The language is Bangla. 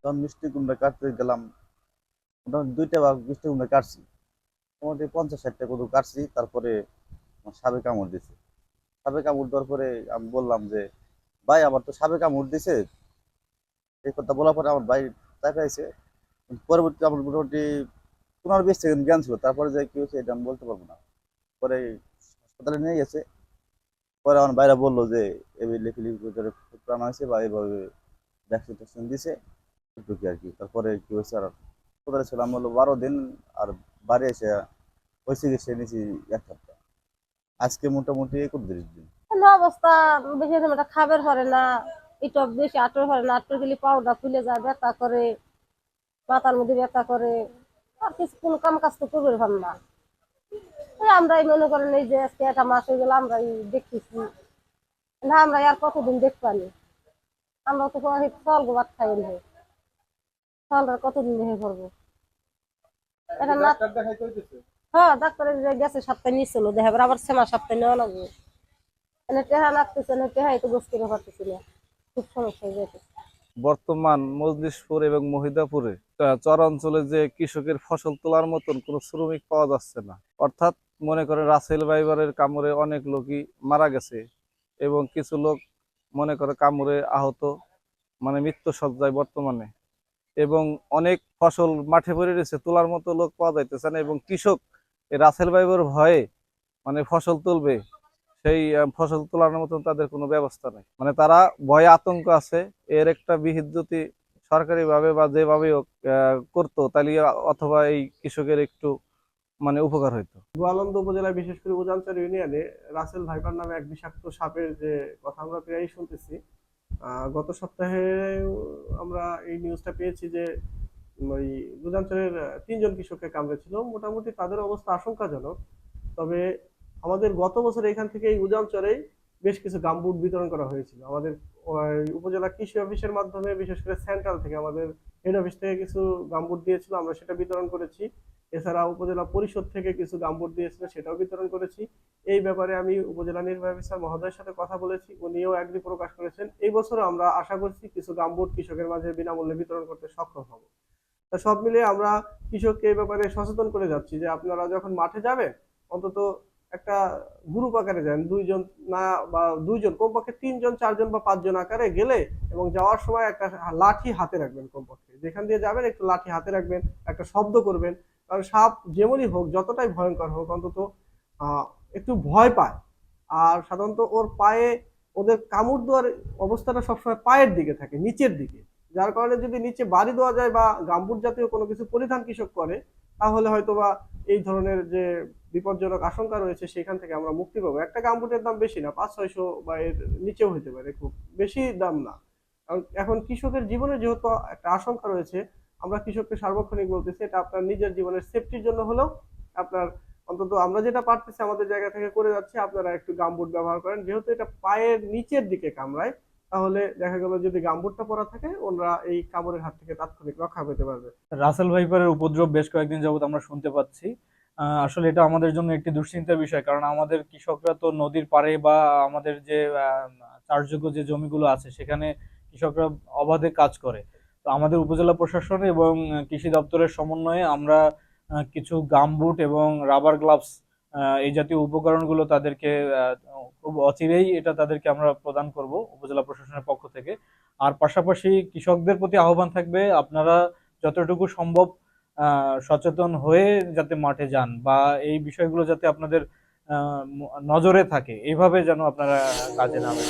তখন মিষ্টি কুমড়া কাটতে গেলাম, মোটামুটি 2টা বা মিষ্টি কুমড়া কাটছি, মোটামুটি 50-60টা কদু কাটছি। তারপরে আমার সাপে কামড় দিছে। সাপে কামড় দেওয়ার পরে আমি বললাম যে, ভাই আমার তো সাপে কামড় দিছে। এই কথা বলার পরে আমার ভাই তাকাইছে। পরবর্তী আমার মোটামুটি 15-20 সেকেন্ড জ্ঞান ছিল, তারপরে যে কি হয়েছে এটা আমি বলতে পারবো না। পরে হাসপাতালে নিয়ে গেছে। পরে আমার ভাইরা বললো যে এই লিপিলি করে প্রাণ হয়েছে বা এইভাবে ভ্যাকসিন ট্যাকসিন দিছে, একটু কি আর কি। তারপরে কি হয়েছে আর হাসপাতালে ছিলাম হলো 12 দিন। আর বাড়ি এসে ওই চিকিৎসা নিয়েছি 1 সপ্তাহ। আজকে মোটামুটি 31 দিন। না অবস্থা বেশি একটা খাবার পারে না, এটা বেশি আটর পারে না, আটর গেলে পাউডার খুলে যায়, ব্যথা করে, মাথার মধ্যে ব্যথা করে, আর কিছু কোনো কাম কাজ তো করবে পার না। এই আমরাই মনে করেন এই যে আজকে একটা মাস হয়ে গেল আমরাই দেখতেছি, না আমরা আর কতদিন দেখবানি, আমরা তো ফল গোবাদ খাই নি, ফলটা কতদিন দেখে করবো এটা না। হ্যাঁ ডাক্তারের যে গেছে সপ্তাহে নিয়েছিল দেখাবার, আবার 6 মাস সপ্তাহে নেওয়া লাগবে, এনে টেহা লাগতেছে না, টেহাই তো গোস করে পারতেছি না, খুব সমস্যা হয়ে যাইতেছে। বর্তমান মজলিশপুর এবং মহিদাপুরে চরাঞ্চলে যে কৃষকের ফসল তোলার মতন কোনো শ্রমিক পাওয়া যাচ্ছে না। অর্থাৎ মনে করেন রাসেল ভাইবারের কামড়ে অনেক লোকই মারা গেছে এবং কিছু লোক মনে করে কামড়ে আহত, মানে মৃত্যু সজ্জায় বর্তমানে। এবং অনেক ফসল মাঠে পড়ে রয়েছে, তোলার মতো লোক পাওয়া যাইতেছে না। এবং কৃষক এই রাসেল ভাইবার ভয়ে মানে ফসল তুলবে, সেই ফসল তোলার মতন তাদের কোনো ব্যবস্থা নেই। মানে তারা ভয়ে আতঙ্ক আছে। এর একটা বিহিত যদি সরকারি ভাবে বা যেভাবে হোক করতো, তাহলে অথবা এই কৃষকের একটু মানে উপকার হইতো। গোয়ালন্দ উপজেলায় বিশেষ করে উজানচর ইউনিয়নে রাসেল ভাইপার নামে এক বিষাক্ত সাপের যে কথা আমরা প্রায়ই শুনতেছি। গত সপ্তাহে আমরা এই নিউজটা পেয়েছি যে ওই উজানচরের 3 জন কৃষককে কামড়েছিল। মোটামুটি তাদের অবস্থা আশঙ্কাজনক। তবে আমাদের গত বছর এখান থেকে এই উজানচরেই বেশ কিছু গামবুট বিতরণ করা হয়েছিল। আমাদের উপজেলা কৃষি অফিসের মাধ্যমে, বিশেষ করে সেন্ট্রাল থেকে আমাদের হেড অফিস থেকে কিছু গামবুট দিয়েছিল, আমরা সেটা বিতরণ করেছি। এছাড়া উপজেলা পরিষদ থেকে কিছু গামবুট দিয়েছিল, সেটাও বিতরণ করেছি। এই ব্যাপারে আমি উপজেলা নির্বাহী অফিসার মহোদয়ের সাথে কথা বলেছি, উনিও এগ্রি প্রকাশ করেছেন। এই বছর আমরা আশা করছি কিছু গামবুট কৃষকের মাঝে বিনামূল্যে বিতরণ করতে সক্ষম হব। তা সব মিলিয়ে আমরা কৃষককে এই ব্যাপারে সচেতন করে যাচ্ছি যে আপনারা যখন মাঠে যাবেন অন্তত একটা গ্রুপ আকারে যান, 2 জন না বা 2 জন, কমপক্ষে 3 জন 4 জন বা 5 জন আকারে গেলে, এবং যাওয়ার সময় একটা লাঠি হাতে রাখবেন, কমপক্ষে যেখান দিয়ে যাবেন একটু লাঠি হাতে রাখবেন, একটা শব্দ করবেন। কারণ সাপ যেমনই হোক, যতটাই ভয়ঙ্কর হোক, অন্তত একটু ভয় পায়। আর সাধারণত ওর পায়ে, ওদের কামড় দেওয়ার অবস্থাটা সবসময় পায়ের দিকে থাকে, নিচের দিকে। যার কারণে যদি নিচে বাড়ি দেওয়া যায় বা গাম্বুট জাতীয় কোনো কিছু পরিধান কৃষক করে, তাহলে হয়তোবা এই ধরনের যে বিপজ্জনক আশঙ্কা রয়েছে সেখান থেকে আমরা মুক্তি পাবো। একটা গাম্বুটের দাম বেশি না, 500-600 বা এর নিচেও হতে পারে, খুব বেশি দাম না। কারণ এখন কৃষকের জীবনে যেহেতু একটা আশঙ্কা রয়েছে, আমরা কৃষককে সার্বক্ষণিক বলতেছি এটা আপনার নিজের জীবনের সেফটির জন্য হলেও আপনার, অন্তত আমরা যেটা পারতেছি আমাদের জায়গা থেকে করে যাচ্ছি, আপনারা একটু গামবুট ব্যবহার করেন। যেহেতু এটা পায়ের নিচের দিকে কামড়ায়, তাহলে দেখা গেল যদি গামবুটটা পরা থাকে, ওনারা এই কামড়ের হাত থেকে তাৎক্ষণিক রক্ষা পেতে পারবে। রাসেল ভাইপারের উপদ্রব বেশ কয়েকদিন যাবত আমরা শুনতে পাচ্ছি। আসলে এটা আমাদের জন্য একটি দুশ্চিন্তার বিষয়, কারণ আমাদের কৃষকরা তো নদীর পাড়ে বা আমাদের যে চাষযোগ্য যে জমিগুলো আছে সেখানে কৃষকরা অবাধে কাজ করে। তো আমাদের উপজেলা প্রশাসন এবং কৃষি দপ্তরের সমন্বয়ে আমরা কিছু গামবুট এবং রাবার গ্লাভস এই জাতীয় উপকরণগুলো তাদেরকে খুব অচিরেই এটা তাদেরকে আমরা প্রদান করব উপজেলা প্রশাসনের পক্ষ থেকে। আর পাশাপাশি কৃষকদের প্রতি আহ্বান থাকবে, আপনারা যতটুকু সম্ভব সচেতন হয়ে যাতে মাঠে যান বা এই বিষয়গুলো যাতে আপনাদের নজরে থাকে, এইভাবে যেন আপনারা কাজে নামেন।